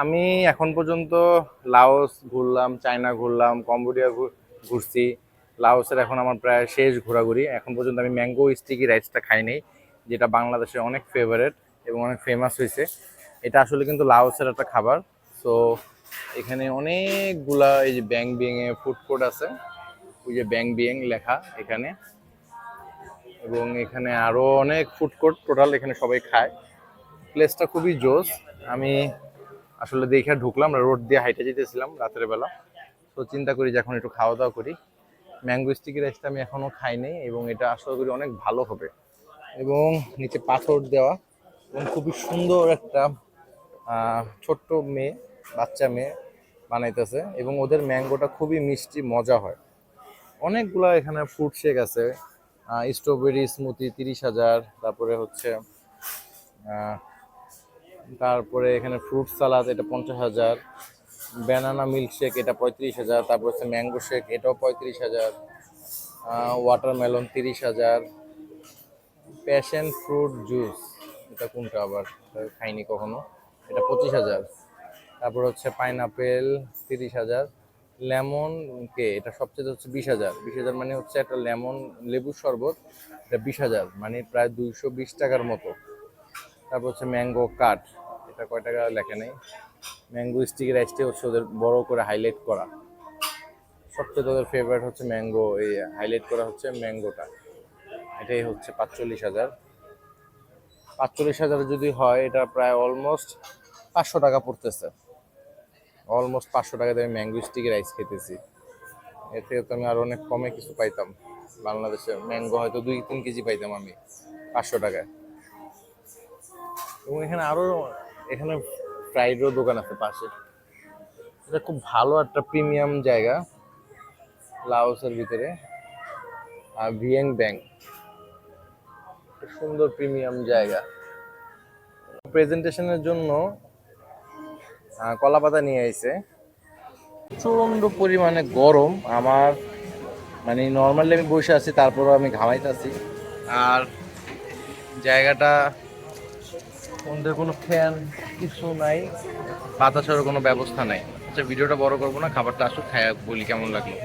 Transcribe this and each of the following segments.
আমি এখন পর্যন্ত লাওস ঘুরলাম, চায়না ঘুরলাম, কম্বোডিয়া ঘুরছি। লাওসের এখন আমার প্রায় শেষ ঘোরাঘুরি। এখন পর্যন্ত আমি ম্যাঙ্গো স্টিকি রাইসটা খাইনি, যেটা বাংলাদেশে অনেক ফেভারেট এবং অনেক ফেমাস হয়েছে। এটা আসলে কিন্তু লাওসের একটা খাবার। সো এখানে অনেকগুলা এই যে ব্যাং বিং এ ফুড কোর্ট আছে, ওই যে ব্যাং বিং লেখা এখানে, এবং এখানে আরো অনেক ফুড কোর্ট টোটাল এখানে সবাই খায়। প্লেসটা খুবই জোস। আমি আসলে দেখে ঢুকলাম, রোড দিয়ে হাইটে যেতেছিলাম রাতের বেলা। তো চিন্তা করি যে এখন একটু খাওয়া দাওয়া করি। ম্যাঙ্গো স্টিকি রাইসটা আমি এখনো খাইনি এবং এটা আশা করি অনেক ভালো হবে। এবং নিচে পাথর দেওয়া এবং খুবই সুন্দর একটা ছোট্ট মেয়ে, বাচ্চা মেয়ে বানাইতেছে এবং ওদের ম্যাঙ্গোটা খুবই মিষ্টি, মজা হয়। অনেকগুলা এখানে ফ্রুট শেক আছে। স্ট্রবেরি স্মুথি 30,000, তারপরে হচ্ছে তারপরে এখানে ফ্রুট সালাদ, এটা 50,000। ব্যানানা মিল্ক শেক, এটা 35,000। তারপর হচ্ছে ম্যাঙ্গো শেক, এটাও 35,000। ওয়াটারমেলন 30,000। প্যাশন ফ্রুট জুস, এটা কোনটা আবার, এটা খাইনি কখনো, এটা 25,000। তারপর হচ্ছে পাইনাপেল 30,000। লেমন কে, এটা সবচেয়ে হচ্ছে 20,000। 20,000 মানে হচ্ছে একটা লেমন লেবুর শরবত, এটা 20,000, মানে প্রায় 220 টাকার মতো। তারপর হচ্ছে ম্যাঙ্গো কাট, এটা কয় টাকা লেখা নেই। ম্যাঙ্গো স্টিকি রাইসটি হচ্ছে ওদের বড় করে হাইলাইট করা। সবচেয়ে ওদের ফেভারিট হচ্ছে ম্যাঙ্গো, এই হাইলাইট করা হচ্ছে ম্যাঙ্গোটা। এটাই হচ্ছে 45,000। 45,000 যদি হয়, এটা প্রায় অলমোস্ট 500 টাকা পড়তেছে। অলমোস্ট 500 টাকা দিয়ে আমি ম্যাঙ্গো স্টিকি রাইস খেতেছি। এর থেকে তো আমি আরো অনেক কমে কিছু পাইতাম। বাংলাদেশে ম্যাঙ্গো হয়তো 2-3 কেজি পাইতাম আমি 500 টাকায়। এবং এখানে আরো, এখানে ফ্রাইডও দোকান আছে পাশে। এটা খুব ভালো একটা প্রিমিয়াম জায়গা লাওসের ভিতরে। আর ভিয়েং ব্যাং, সুন্দর প্রিমিয়াম জায়গা। প্রেজেন্টেশনের জন্য কলা পাতা নিয়ে আইছে। প্রচন্ড পরিমাণে গরম আমার, মানে নর্মালি আমি বসে আছি, তারপরও আমি ঘামাইতেছি। আর জায়গাটা মধ্যে কোনো ফ্যান কিছু নাই, বাতাসেরও কোনো ব্যবস্থা নাই। আচ্ছা, ভিডিওটা বড় করবো না, খাবারটা আসুক, খায়া বলি কেমন লাগলো।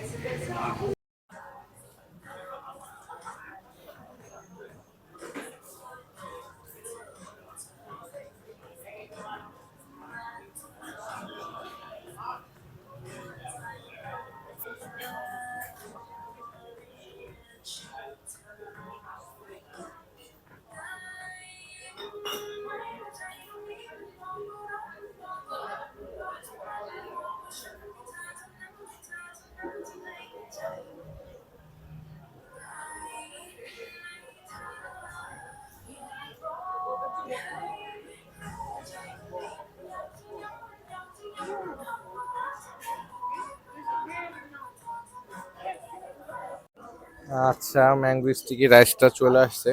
আচ্ছা, ম্যাঙ্গো স্টিকি রাইসটা চলে আসছে,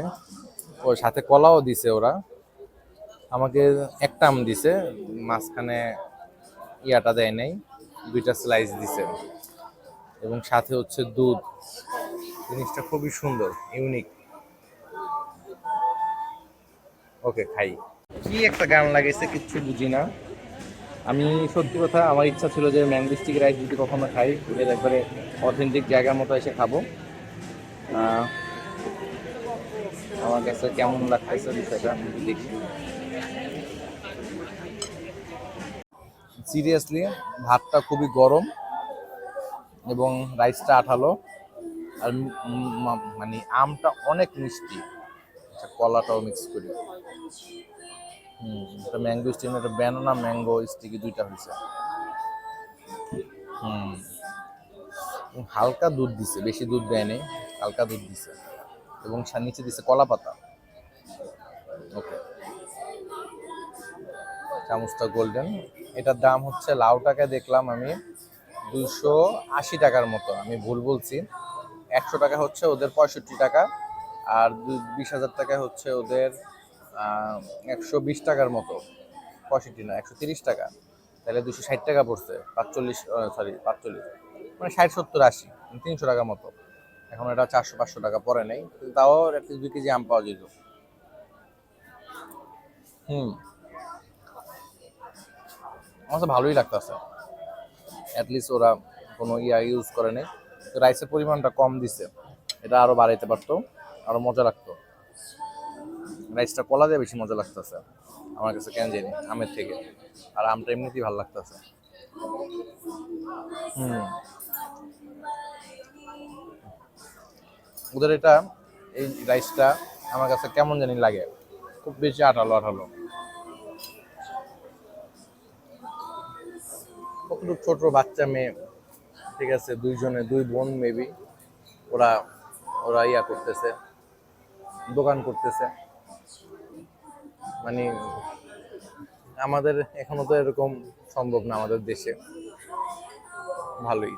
ওর সাথে কলাও দিছে ওরা। আমাকে একটা আম দিছে, মাঝখানে ইয়াটা দেয় নাই, দুইটা স্লাইস দিছে। এবং সাথে হচ্ছে দুধ। জিনিসটা খুবই সুন্দর, ইউনিক। ওকে, খাই। কি একটা গান লাগাইছে কিচ্ছু বুঝি না। আমি সত্যি কথা, আমার ইচ্ছা ছিল যে ম্যাঙ্গো স্টিক রাইস যদি কখনো খাই, এর একবারে অথেন্টিক জায়গার মতো এসে খাবো। আহ, আমার কাছে কেমন লাগতেছে বিষয়টা আমি একটু দেখি। সিরিয়াসলি, ভাতটা খুবই গরম এবং রাইসটা আঠালো। আর মানে আমটা অনেক মিষ্টি। আচ্ছা, কলাটাও মিক্স করি। এটা ম্যাঙ্গো স্টিক, এটা ব্যানানা ম্যাঙ্গো স্টিকি দুইটা হয়েছে। হুম, হালকা দুধ দিছে, বেশি দুধ দেয় নাই, হালকা দুধ দিছে। এবং নিচে দিছে কলা পাতা। ওকে, চামচটা গোল্ডেন। এটার দাম হচ্ছে, লাউটাকে দেখলাম আমি 280 টাকার মতো, আমি ভুল বলছি। 100 টাকা হচ্ছে ওদের 65 টাকা, আর 20,000 টাকা হচ্ছে ওদের 120 টাকার মতো। 65 না, 130 টাকা। তাহলে 260 টাকা পড়ছে, 45, সরি 45, মানে 60, 70, 80, 300 টাকা মতো। এখন এটা 400-500 টাকা পরে নেই, কিন্তু তাও অ্যাটলিস্ট 2 কেজি আম পাওয়া যেত। হুম, আমার কাছে ভালোই লাগতেছে। অ্যাটলিস্ট ওরা কোনো ইউজ করে নাই, রাইসের পরিমাণটা কম দিছে, এটা আরো বাড়াইতে পারতো, আরো মজা লাগতো। রাইসটা কলা দিয়ে বেশি মজা লাগতেছে আমার কাছে, কেন জানি আমের থেকে। আর আমটা এমনিতেই ভালো লাগতেছে। হুম, ওদের এটা, এই রাইসটা আমার কাছে কেমন জানি লাগে, খুব বেশি আঠালো আঠালো। কত ছোট বাচ্চা মেয়ে, ঠিক আছে, দুইজনে দুই বোন মেবি, ওরা ওরা করতেছে, দোকান করতেছে। মানে আমাদের এখনো তো এরকম সম্ভব না আমাদের দেশে। ভালোই।